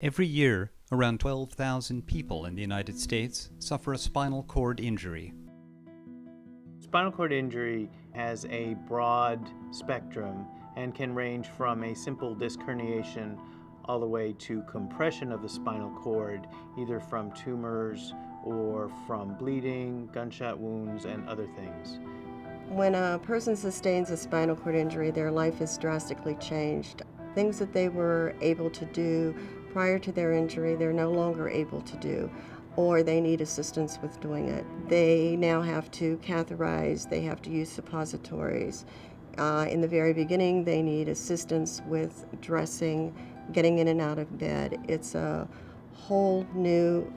Every year, around 12,000 people in the United States suffer a spinal cord injury. Spinal cord injury has a broad spectrum and can range from a simple disc herniation all the way to compression of the spinal cord, either from tumors or from bleeding, gunshot wounds, and other things. When a person sustains a spinal cord injury, their life is drastically changed. Things that they were able to do prior to their injury, they're no longer able to do, or they need assistance with doing it. They now have to catheterize, they have to use suppositories. In the very beginning, they need assistance with dressing, getting in and out of bed. It's a whole new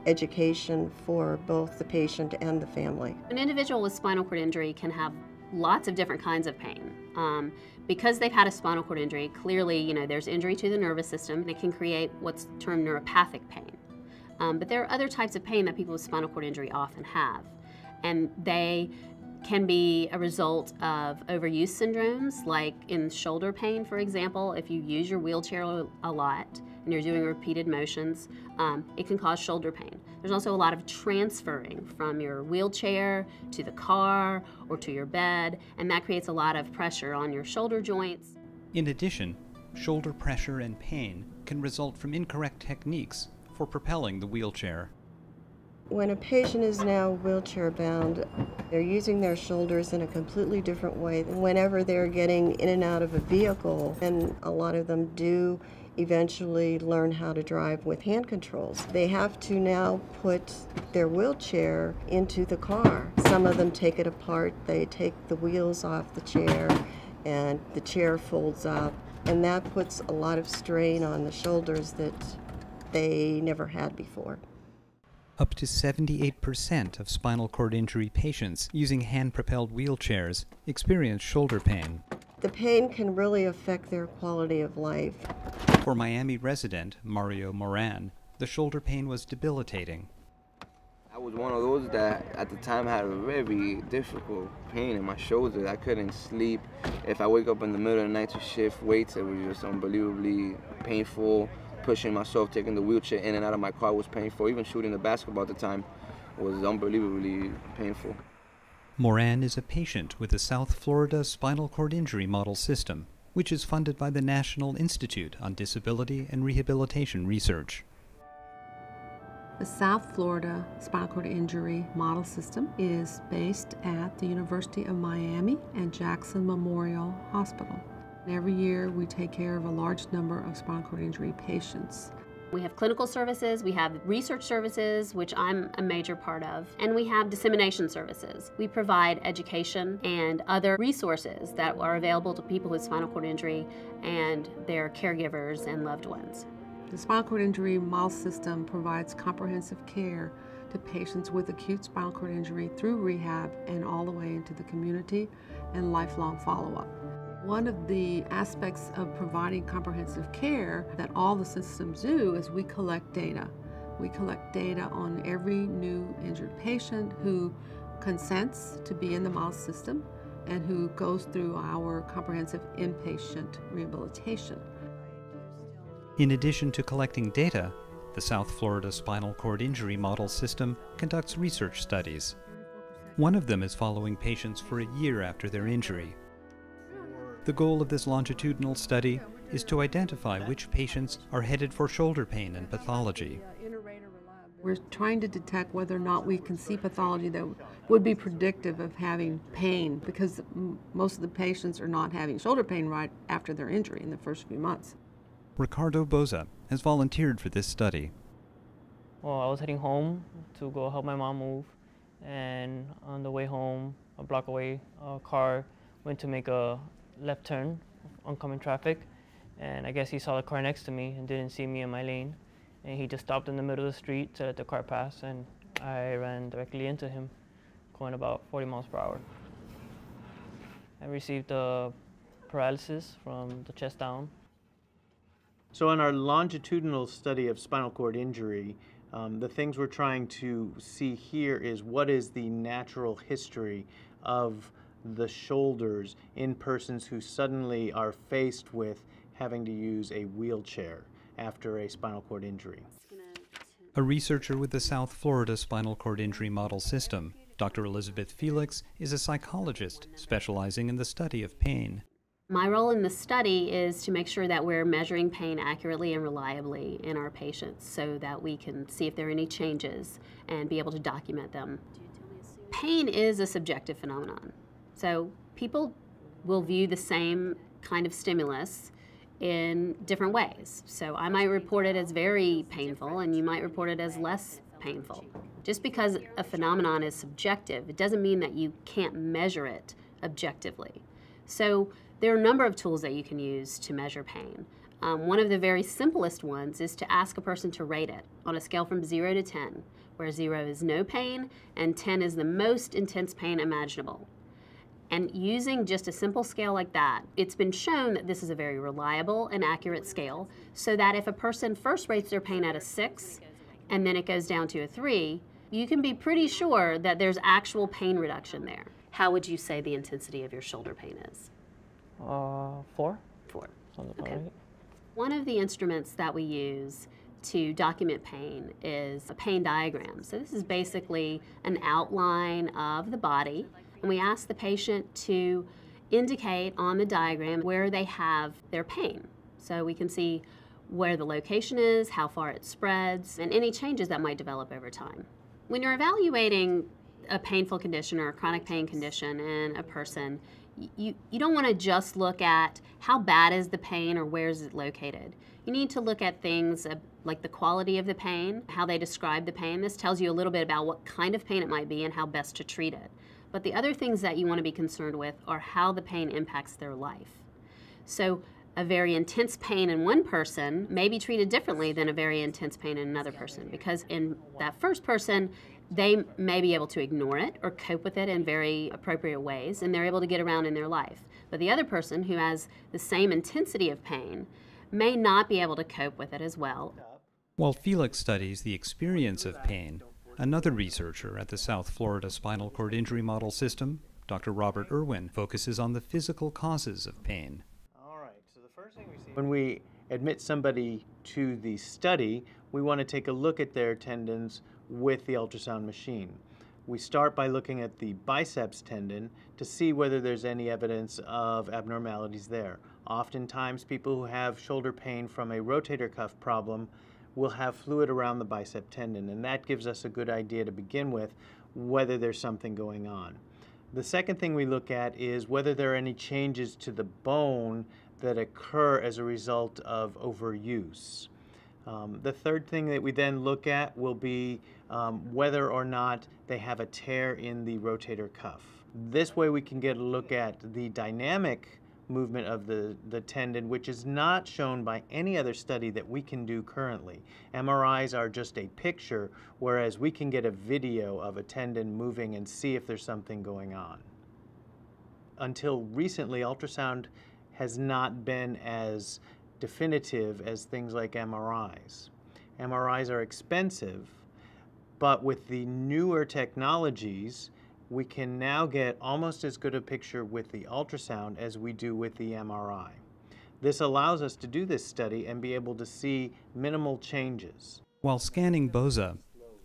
education for both the patient and the family. An individual with spinal cord injury can have lots of different kinds of pain. Because they've had a spinal cord injury, clearly, there's injury to the nervous system, and it can create what's termed neuropathic pain. But there are other types of pain that people with spinal cord injury often have, and they can be a result of overuse syndromes, like in shoulder pain, for example. If you use your wheelchair a lot and you're doing repeated motions, it can cause shoulder pain. There's also a lot of transferring from your wheelchair to the car or to your bed, and that creates a lot of pressure on your shoulder joints. In addition, shoulder pressure and pain can result from incorrect techniques for propelling the wheelchair. When a patient is now wheelchair bound, they're using their shoulders in a completely different way than whenever they're getting in and out of a vehicle. And a lot of them do eventually learn how to drive with hand controls. They have to now put their wheelchair into the car. Some of them take it apart, they take the wheels off the chair, and the chair folds up. And that puts a lot of strain on the shoulders that they never had before. Up to 78% of spinal cord injury patients using hand-propelled wheelchairs experience shoulder pain. The pain can really affect their quality of life. For Miami resident Mario Moran, the shoulder pain was debilitating. I was one of those that at the time had a very difficult pain in my shoulder. I couldn't sleep. If I wake up in the middle of the night to shift weights, it was just unbelievably painful. Pushing myself, taking the wheelchair in and out of my car was painful. Even shooting the basketball at the time was unbelievably painful. Moran is a patient with the South Florida Spinal Cord Injury Model System, which is funded by the National Institute on Disability and Rehabilitation Research. The South Florida Spinal Cord Injury Model System is based at the University of Miami and Jackson Memorial Hospital. Every year we take care of a large number of spinal cord injury patients. We have clinical services, we have research services, which I'm a major part of, and we have dissemination services. We provide education and other resources that are available to people with spinal cord injury and their caregivers and loved ones. The Spinal Cord Injury Model System provides comprehensive care to patients with acute spinal cord injury through rehab and all the way into the community and lifelong follow-up. One of the aspects of providing comprehensive care that all the systems do is we collect data. We collect data on every new injured patient who consents to be in the model system and who goes through our comprehensive inpatient rehabilitation. In addition to collecting data, the South Florida Spinal Cord Injury Model System conducts research studies. One of them is following patients for a year after their injury. The goal of this longitudinal study is to identify which patients are headed for shoulder pain and pathology. We're trying to detect whether or not we can see pathology that would be predictive of having pain, because most of the patients are not having shoulder pain right after their injury in the first few months. Ricardo Boza has volunteered for this study. Well, I was heading home to go help my mom move, and on the way home, a block away, a car went to make a left turn, oncoming traffic, and I guess he saw the car next to me and didn't see me in my lane, and he just stopped in the middle of the street to let the car pass, and I ran directly into him, going about 40 miles per hour. I received paralysis from the chest down. So in our longitudinal study of spinal cord injury, the things we're trying to see here is what is the natural history of the shoulders in persons who suddenly are faced with having to use a wheelchair. after a spinal cord injury. A researcher with the South Florida Spinal Cord Injury Model System, Dr. Elizabeth Felix is a psychologist specializing in the study of pain. My role in the study is to make sure that we're measuring pain accurately and reliably in our patients so that we can see if there are any changes and be able to document them. Pain is a subjective phenomenon. So people will view the same kind of stimulus in different ways. So I might report it as very painful and you might report it as less painful. Just because a phenomenon is subjective, it doesn't mean that you can't measure it objectively. So there are a number of tools that you can use to measure pain. One of the very simplest ones is to ask a person to rate it on a scale from 0 to 10, where 0 is no pain and 10 is the most intense pain imaginable. And using just a simple scale like that, it's been shown that this is a very reliable and accurate scale, so that if a person first rates their pain at a 6 and then it goes down to a 3, you can be pretty sure that there's actual pain reduction there. How would you say the intensity of your shoulder pain is? 4. 4. Sounds about Okay. right. One of the instruments that we use to document pain is a pain diagram. So this is basically an outline of the body, and we ask the patient to indicate on the diagram where they have their pain. So we can see where the location is, how far it spreads, and any changes that might develop over time. When you're evaluating a painful condition or a chronic pain condition in a person, you don't want to just look at how bad is the pain or where is it located. You need to look at things like the quality of the pain, how they describe the pain. This tells you a little bit about what kind of pain it might be and how best to treat it. But the other things that you want to be concerned with are how the pain impacts their life. So a very intense pain in one person may be treated differently than a very intense pain in another person, because in that first person, they may be able to ignore it or cope with it in very appropriate ways, and they're able to get around in their life. But the other person who has the same intensity of pain may not be able to cope with it as well. While Felix studies the experience of pain, another researcher at the South Florida Spinal Cord Injury Model System, Dr. Robert Irwin, focuses on the physical causes of pain. When we admit somebody to the study, we want to take a look at their tendons with the ultrasound machine. We start by looking at the biceps tendon to see whether there's any evidence of abnormalities there. Oftentimes, people who have shoulder pain from a rotator cuff problem will have fluid around the bicep tendon, and that gives us a good idea to begin with whether there's something going on. The second thing we look at is whether there are any changes to the bone that occur as a result of overuse. The third thing that we then look at will be whether or not they have a tear in the rotator cuff. This way we can get a look at the dynamic movement of the tendon, which is not shown by any other study that we can do currently. MRIs are just a picture, whereas we can get a video of a tendon moving and see if there's something going on. Until recently, ultrasound has not been as definitive as things like MRIs. MRIs are expensive, but with the newer technologies, we can now get almost as good a picture with the ultrasound as we do with the MRI. This allows us to do this study and be able to see minimal changes. While scanning Boza,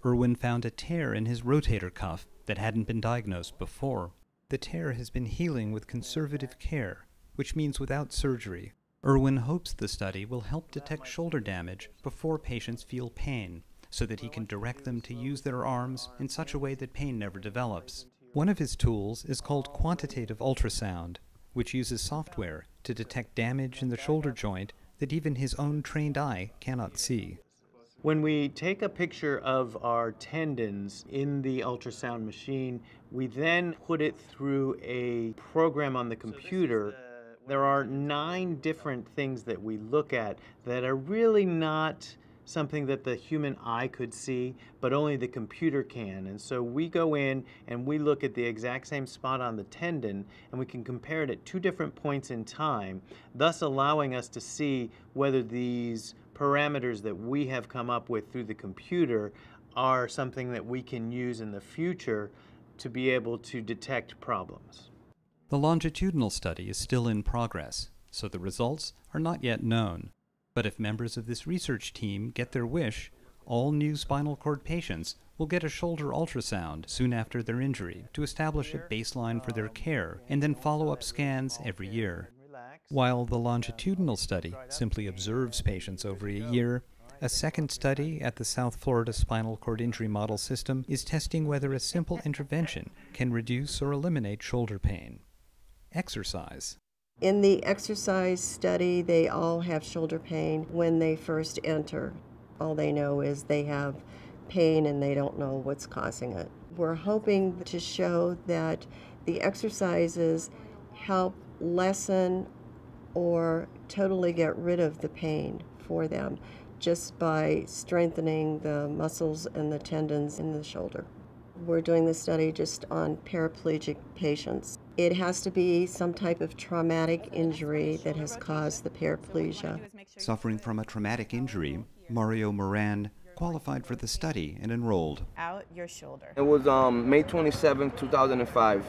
Irwin found a tear in his rotator cuff that hadn't been diagnosed before. The tear has been healing with conservative care, which means without surgery. Irwin hopes the study will help detect shoulder damage before patients feel pain, so that he can direct them to use their arms in such a way that pain never develops. One of his tools is called quantitative ultrasound, which uses software to detect damage in the shoulder joint that even his own trained eye cannot see. When we take a picture of our tendons in the ultrasound machine, we then put it through a program on the computer. There are 9 different things that we look at that are really not something that the human eye could see, but only the computer can. And so we go in and we look at the exact same spot on the tendon, and we can compare it at 2 different points in time, thus allowing us to see whether these parameters that we have come up with through the computer are something that we can use in the future to be able to detect problems. The longitudinal study is still in progress, so the results are not yet known. But if members of this research team get their wish, all new spinal cord patients will get a shoulder ultrasound soon after their injury to establish a baseline for their care and then follow-up scans every year. While the longitudinal study simply observes patients over a year, a second study at the South Florida Spinal Cord Injury Model System is testing whether a simple intervention can reduce or eliminate shoulder pain. Exercise. In the exercise study, they all have shoulder pain when they first enter. All they know is they have pain and they don't know what's causing it. We're hoping to show that the exercises help lessen or totally get rid of the pain for them just by strengthening the muscles and the tendons in the shoulder. We're doing this study just on paraplegic patients. It has to be some type of traumatic injury that has caused the paraplegia. Suffering from a traumatic injury, Mario Moran qualified for the study and enrolled. Out your shoulder. It was May 27, 2005,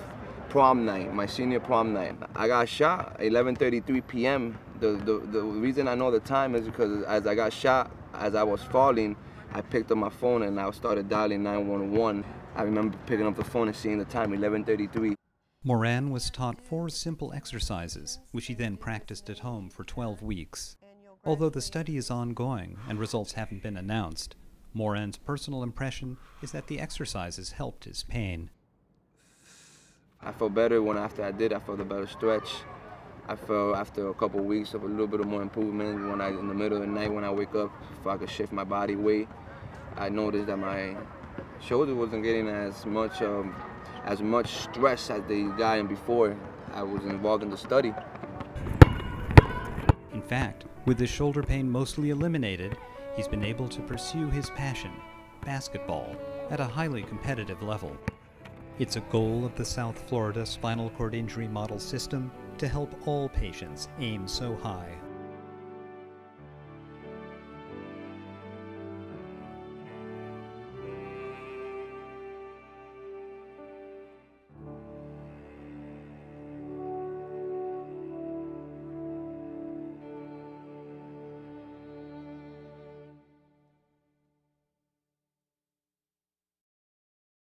prom night, my senior prom night. I got shot at 11:33 p.m. The reason I know the time is because as I got shot, as I was falling, I picked up my phone and I started dialing 911. I remember picking up the phone and seeing the time, 11:33. Moran was taught 4 simple exercises, which he then practiced at home for 12 weeks. Although the study is ongoing and results haven't been announced, Moran's personal impression is that the exercises helped his pain. I felt better when after I did, I felt a better stretch. I felt after a couple of weeks of a little bit of more improvement when in the middle of the night when I wake up, if I could shift my body weight, I noticed that my shoulder wasn't getting as much stress as they got in before I was involved in the study. In fact, with his shoulder pain mostly eliminated, he's been able to pursue his passion, basketball, at a highly competitive level. It's a goal of the South Florida Spinal Cord Injury Model System to help all patients aim so high.